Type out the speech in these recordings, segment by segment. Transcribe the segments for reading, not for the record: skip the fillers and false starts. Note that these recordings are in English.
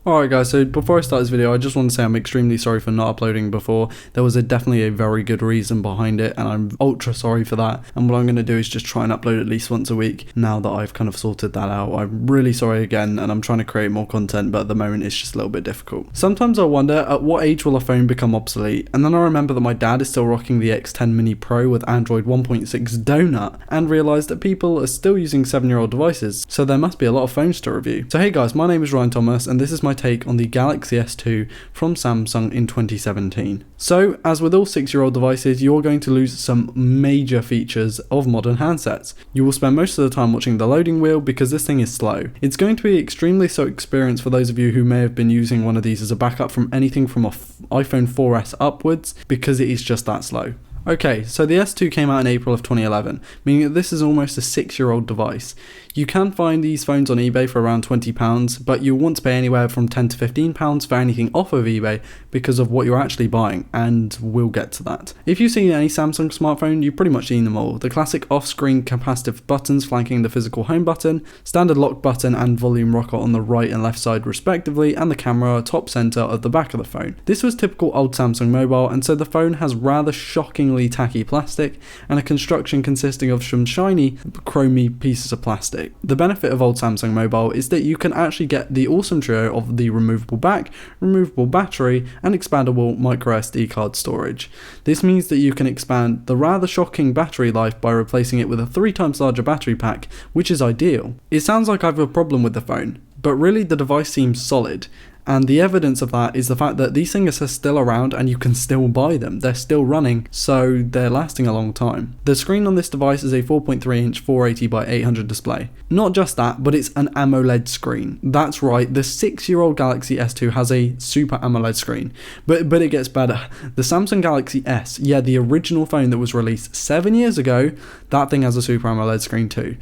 Alright guys, so before I start this video, I just want to say I'm extremely sorry for not uploading before. There was definitely a very good reason behind it, and I'm ultra sorry for that. And what I'm going to do is just try and upload at least once a week now that I've kind of sorted that out. I'm really sorry again, and I'm trying to create more content, but at the moment it's just a little bit difficult. Sometimes I wonder, at what age will a phone become obsolete? And then I remember that my dad is still rocking the X10 Mini Pro with Android 1.6 Donut, and realised that people are still using 7-year-old devices, so there must be a lot of phones to review. So hey guys, my name is Ryan Thomas, and this is my take on the Galaxy S2 from Samsung in 2017. So, as with all 6-year-old devices, you're going to lose some major features of modern handsets. You will spend most of the time watching the loading wheel because this thing is slow. It's going to be extremely slow experience for those of you who may have been using one of these as a backup from anything from iPhone 4S upwards, because it is just that slow. Okay, so the S2 came out in April of 2011, meaning that this is almost a 6-year-old device. You can find these phones on eBay for around £20, but you'll want to pay anywhere from £10 to £15 for anything off of eBay because of what you're actually buying, and we'll get to that. If you've seen any Samsung smartphone, you've pretty much seen them all. The classic off-screen capacitive buttons flanking the physical home button, standard lock button and volume rocker on the right and left side respectively, and the camera top center of the back of the phone. This was typical old Samsung mobile, and so the phone has rather shockingly tacky plastic and a construction consisting of some shiny chromy pieces of plastic. The benefit of old Samsung mobile is that you can actually get the awesome trio of the removable back, removable battery and expandable micro SD card storage. This means that you can expand the rather shocking battery life by replacing it with a 3 times larger battery pack, which is ideal. It sounds like I have a problem with the phone, but really the device seems solid. And the evidence of that is the fact that these things are still around and you can still buy them. They're still running, so they're lasting a long time. The screen on this device is a 4.3-inch 480 by 800 display. Not just that, but it's an AMOLED screen. That's right, the 6-year-old Galaxy S2 has a Super AMOLED screen. But it gets better. The Samsung Galaxy S, yeah, the original phone that was released 7 years ago, that thing has a Super AMOLED screen too.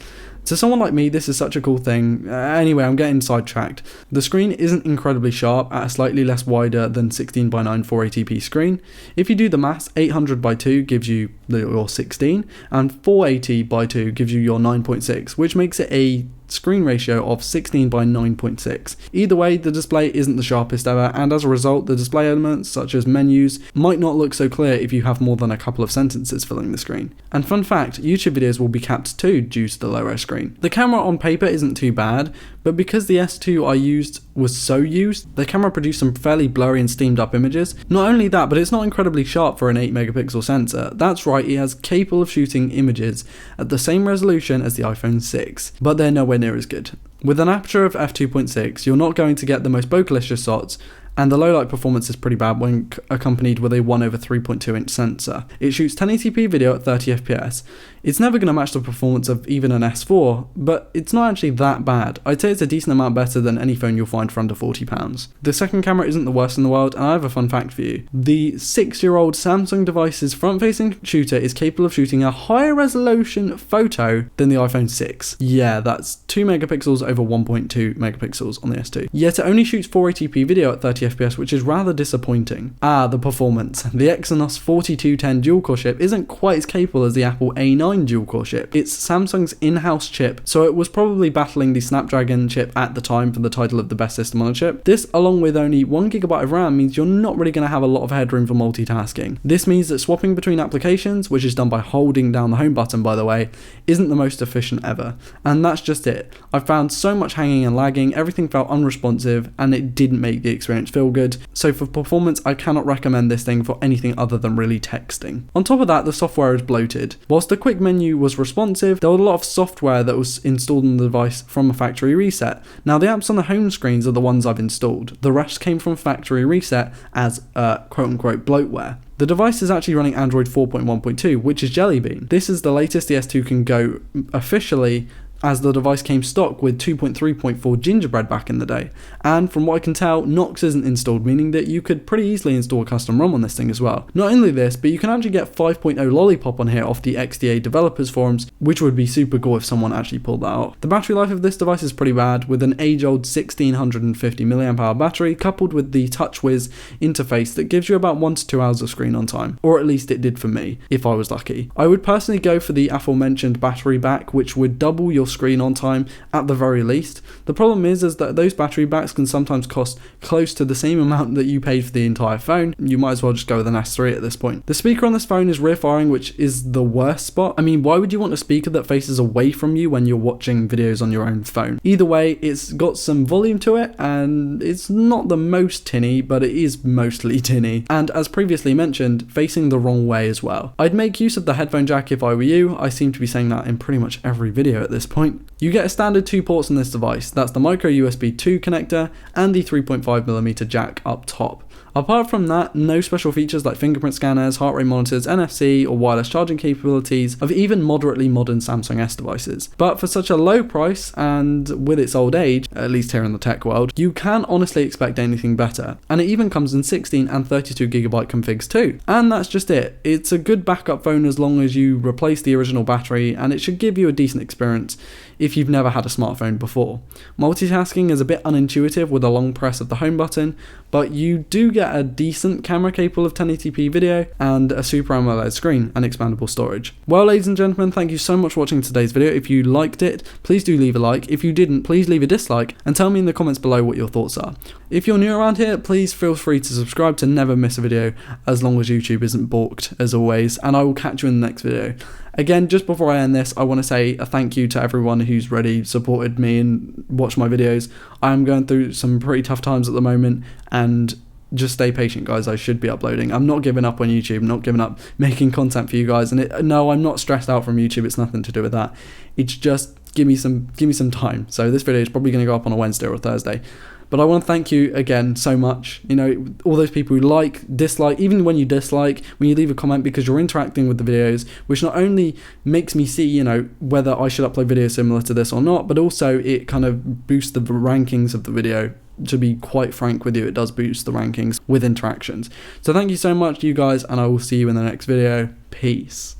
To someone like me, this is such a cool thing. Anyway, I'm getting sidetracked. The screen isn't incredibly sharp at a slightly less wider than 16 by 9 480p screen. If you do the maths, 800 by 2 gives you your 16, and 480 by 2 gives you your 9.6, which makes it a screen ratio of 16 by 9.6. Either way, the display isn't the sharpest ever, and as a result, the display elements such as menus might not look so clear if you have more than a couple of sentences filling the screen. And fun fact, YouTube videos will be capped too due to the lower screen. The camera on paper isn't too bad, but because the S2 I used was so used, the camera produced some fairly blurry and steamed up images. Not only that, but it's not incredibly sharp for an 8 megapixel sensor. That's right, it has capable of shooting images at the same resolution as the iPhone 6, but they're nowhere near as good. With an aperture of f2.6, you're not going to get the most bokeh-licious shots, and the low light performance is pretty bad when accompanied with a 1/3.2-inch sensor. It shoots 1080p video at 30 FPS. It's never going to match the performance of even an S4, but it's not actually that bad. I'd say it's a decent amount better than any phone you'll find for under £40. The second camera isn't the worst in the world, and I have a fun fact for you. The 6-year-old Samsung device's front-facing shooter is capable of shooting a higher resolution photo than the iPhone 6. Yeah, that's 2 megapixels over 1.2 megapixels on the S2. Yet it only shoots 480p video at 30 FPS, which is rather disappointing. The performance. The Exynos 4210 dual-core chip isn't quite as capable as the Apple A9 dual-core chip. It's Samsung's in-house chip, so it was probably battling the Snapdragon chip at the time for the title of the best system on a chip. This, along with only 1GB of RAM, means you're not really going to have a lot of headroom for multitasking. This means that swapping between applications, which is done by holding down the home button by the way, isn't the most efficient ever. And that's just it. I found so much hanging and lagging, everything felt unresponsive, and it didn't make the experience feel good. So for performance, I cannot recommend this thing for anything other than really texting. On top of that, the software is bloated. Whilst the quick menu was responsive, there was a lot of software that was installed on the device from a factory reset. Now the apps on the home screens are the ones I've installed. The rest came from factory reset as quote-unquote bloatware. The device is actually running Android 4.1.2, which is Jelly Bean. This is the latest the S2 can go officially, as the device came stock with 2.3.4 Gingerbread back in the day. And from what I can tell, Nox isn't installed, meaning that you could pretty easily install a custom ROM on this thing as well. Not only this, but you can actually get 5.0 Lollipop on here off the XDA developers forums, which would be super cool if someone actually pulled that off. The battery life of this device is pretty bad, with an age-old 1650 mAh battery coupled with the TouchWiz interface that gives you about 1 to 2 hours of screen on time, or at least it did for me, if I was lucky. I would personally go for the aforementioned battery back, which would double your screen on time at the very least. The problem is that those battery backs can sometimes cost close to the same amount that you paid for the entire phone. You might as well just go with an S3 at this point. The speaker on this phone is rear firing, which is the worst spot. I mean, why would you want a speaker that faces away from you when you're watching videos on your own phone? Either way, it's got some volume to it, and it's not the most tinny, but it is mostly tinny. And as previously mentioned, facing the wrong way as well. I'd make use of the headphone jack if I were you. I seem to be saying that in pretty much every video at this point. You get a standard 2 ports on this device. That's the micro USB 2 connector and the 3.5mm jack up top. Apart from that, no special features like fingerprint scanners, heart rate monitors, NFC, or wireless charging capabilities of even moderately modern Samsung S devices. But for such a low price, and with its old age, at least here in the tech world, you can honestly expect anything better. And it even comes in 16 and 32GB configs too. And that's just it. It's a good backup phone as long as you replace the original battery, and it should give you a decent experience if you've never had a smartphone before. Multitasking is a bit unintuitive with a long press of the home button, but you do get a decent camera capable of 1080p video and a Super AMOLED screen and expandable storage. Well, ladies and gentlemen, thank you so much for watching today's video. If you liked it, please do leave a like. If you didn't, please leave a dislike and tell me in the comments below what your thoughts are. If you're new around here, please feel free to subscribe to never miss a video as long as YouTube isn't balked, as always, and I will catch you in the next video. Again, just before I end this, I want to say a thank you to everyone who's really supported me and watched my videos. I am going through some pretty tough times at the moment, and just stay patient, guys. I should be uploading. I'm not giving up on YouTube, not giving up making content for you guys. And no, I'm not stressed out from YouTube. It's nothing to do with that. It's just give me some time. So this video is probably going to go up on a Wednesday or a Thursday. But I want to thank you again so much. You know, all those people who like, dislike, even when you dislike, when you leave a comment, because you're interacting with the videos, which not only makes me see, you know, whether I should upload videos similar to this or not, but also it kind of boosts the rankings of the video. To be quite frank with you, it does boost the rankings with interactions. So thank you so much, you guys, and I will see you in the next video. Peace.